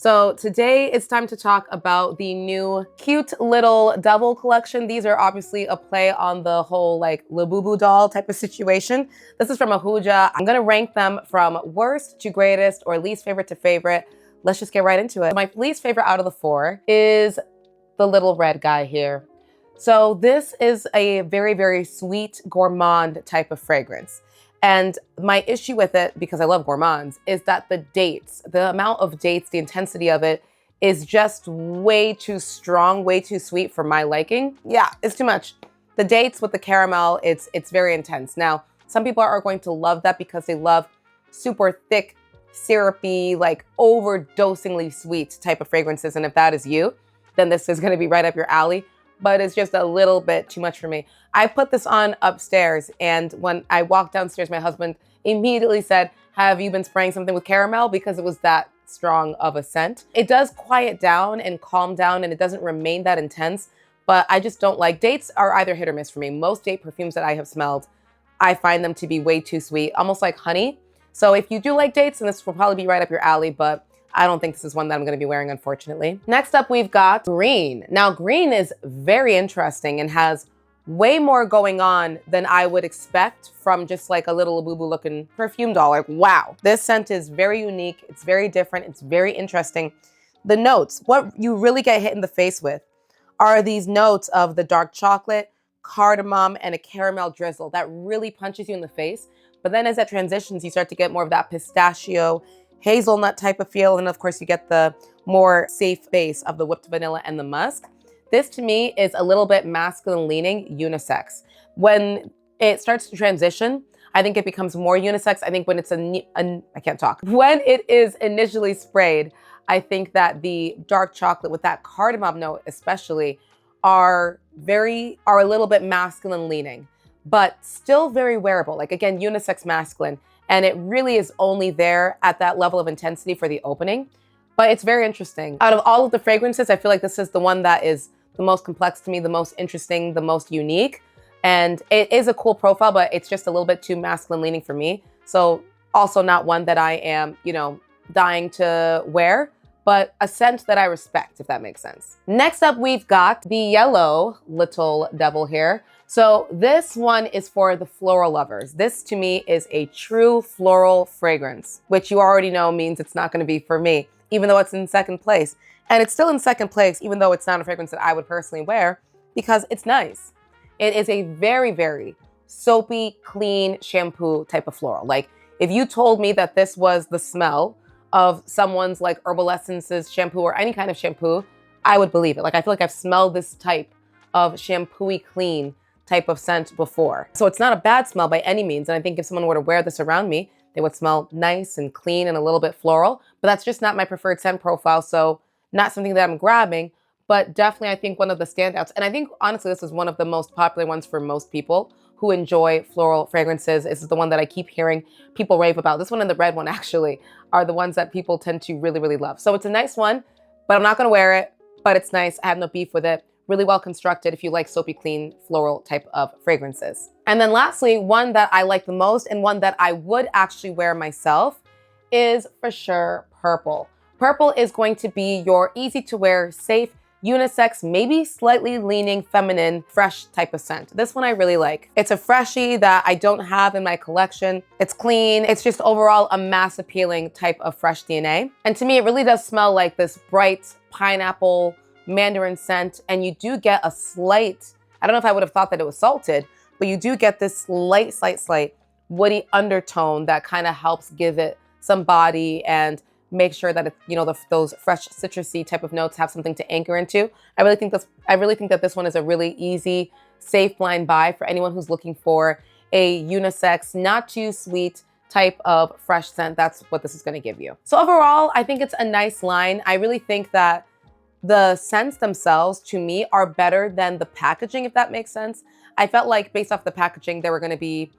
So today it's time to talk about the new cute little devil collection. These are obviously a play on the whole like Labubu doll type of situation. This is from Ahuja. I'm gonna rank them from worst to greatest or least favorite to favorite. Let's just get right into it. My least favorite out of the four is the little red guy here. So this is a very, very sweet gourmand type of fragrance. And my issue with it, because I love gourmands, is that the dates, the amount of dates, the intensity of it is just way too strong, way too sweet for my liking. Yeah, it's too much. The dates with the caramel, it's very intense. Now, some people are going to love that because they love super thick, syrupy, like overdosingly sweet type of fragrances. And if that is you, then this is gonna be right up your alley. But it's just a little bit too much for me. I put this on upstairs, and when I walked downstairs, my husband immediately said, have you been spraying something with caramel? Because it was that strong of a scent. It does quiet down and calm down, and it doesn't remain that intense, but I just don't like, dates are either hit or miss for me. Most date perfumes that I have smelled, I find them to be way too sweet, almost like honey. So if you do like dates, then this will probably be right up your alley, but I don't think this is one that I'm gonna be wearing, unfortunately. Next up, we've got green. Now, green is very interesting and has way more going on than I would expect from just like a little Labubu looking perfume doll. Like, wow. This scent is very unique. It's very different. It's very interesting. The notes, what you really get hit in the face with are these notes of the dark chocolate, cardamom, and a caramel drizzle that really punches you in the face. But then as that transitions, you start to get more of that pistachio, hazelnut type of feel. And of course you get the more safe base of the whipped vanilla and the musk. This to me is a little bit masculine leaning, unisex. When it starts to transition, I think it becomes more unisex. I think when it's I can't talk. When it is initially sprayed, I think that the dark chocolate with that cardamom note especially are a little bit masculine leaning, but still very wearable. Like again, unisex masculine. And it really is only there at that level of intensity for the opening. But it's very interesting. Out of all of the fragrances, I feel like this is the one that is the most complex to me, the most interesting, the most unique. And it is a cool profile, but it's just a little bit too masculine leaning for me. So also not one that I am, dying to wear, but a scent that I respect, if that makes sense. Next up, we've got the yellow little devil here. So this one is for the floral lovers. This to me is a true floral fragrance, which you already know means it's not gonna be for me, even though it's in second place. And it's still in second place, even though it's not a fragrance that I would personally wear, because it's nice. It is a very, very soapy, clean shampoo type of floral. Like if you told me that this was the smell of someone's like Herbal Essences shampoo or any kind of shampoo, I would believe it. Like I feel like I've smelled this type of shampoo-y clean type of scent before. So it's not a bad smell by any means. And I think if someone were to wear this around me, they would smell nice and clean and a little bit floral, but that's just not my preferred scent profile. So not something that I'm grabbing, but definitely I think one of the standouts. And I think honestly, this is one of the most popular ones for most people who enjoy floral fragrances. This is the one that I keep hearing people rave about. This one and the red one actually are the ones that people tend to really, really love. So it's a nice one, but I'm not gonna wear it, but it's nice. I have no beef with it. Really well constructed if you like soapy, clean, floral type of fragrances. And then lastly, one that I like the most and one that I would actually wear myself is for sure purple. Purple is going to be your easy to wear, safe, unisex, maybe slightly leaning feminine, fresh type of scent. This one I really like. It's a freshie that I don't have in my collection. It's clean. It's just overall a mass appealing type of fresh DNA. And to me, it really does smell like this bright pineapple, mandarin scent. And you do get a slight, I don't know if I would have thought that it was salted, but you do get this slight woody undertone that kind of helps give it some body and make sure that it's, those fresh citrusy type of notes have something to anchor into. I really think that this one is a really easy, safe blind buy for anyone who's looking for a unisex, not too sweet type of fresh scent. That's what this is going to give you. So overall, I think it's a nice line. I really think that the scents themselves, to me, are better than the packaging, if that makes sense. I felt like based off the packaging, they were going to be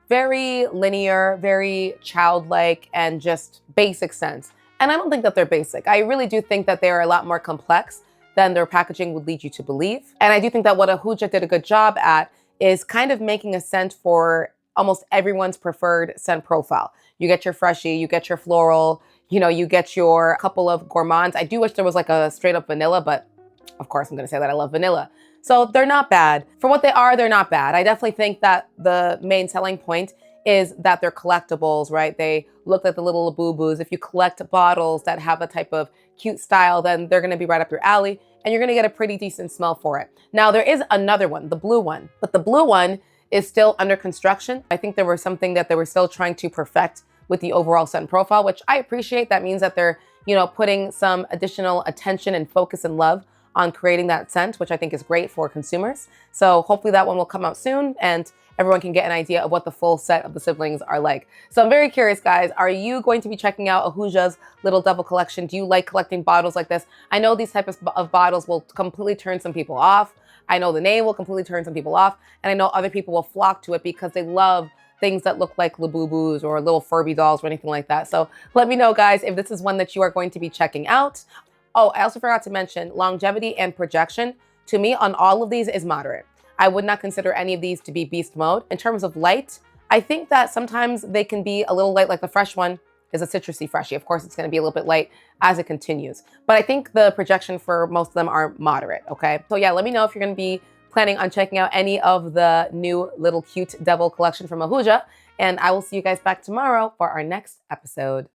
very linear, very childlike, and just basic scents. And I don't think that they're basic. I really do think that they're a lot more complex than their packaging would lead you to believe. And I do think that what Ahuja did a good job at is kind of making a scent for almost everyone's preferred scent profile. You get your freshie, you get your floral, You know, you get your couple of gourmands. I do wish there was like a straight up vanilla, but of course I'm gonna say that I love vanilla. So they're not bad. For what they are, they're not bad. I definitely think that the main selling point is that they're collectibles, right? They look like the little boo-boos. If you collect bottles that have a type of cute style, then they're gonna be right up your alley and you're gonna get a pretty decent smell for it. Now there is another one, the blue one, but the blue one is still under construction. I think there was something that they were still trying to perfect with the overall scent profile, which I appreciate. That means that they're, you know, putting some additional attention and focus and love on creating that scent, which I think is great for consumers. So hopefully that one will come out soon and everyone can get an idea of what the full set of the siblings are like. So I'm very curious, guys. Are you going to be checking out Ahuja's Little Devil collection? Do you like collecting bottles like this? I know these types of bottles will completely turn some people off. I know the name will completely turn some people off. And I know other people will flock to it because they love things that look like Labubus or little Furby dolls or anything like that. So let me know, guys, if this is one that you are going to be checking out. Oh, I also forgot to mention longevity and projection. To me, on all of these is moderate. I would not consider any of these to be beast mode. In terms of light, I think that sometimes they can be a little light, like the fresh one is a citrusy freshie. Of course, it's gonna be a little bit light as it continues. But I think the projection for most of them are moderate, okay? So yeah, let me know if you're gonna be planning on checking out any of the new little cute devil collection from Ahuja. And I will see you guys back tomorrow for our next episode.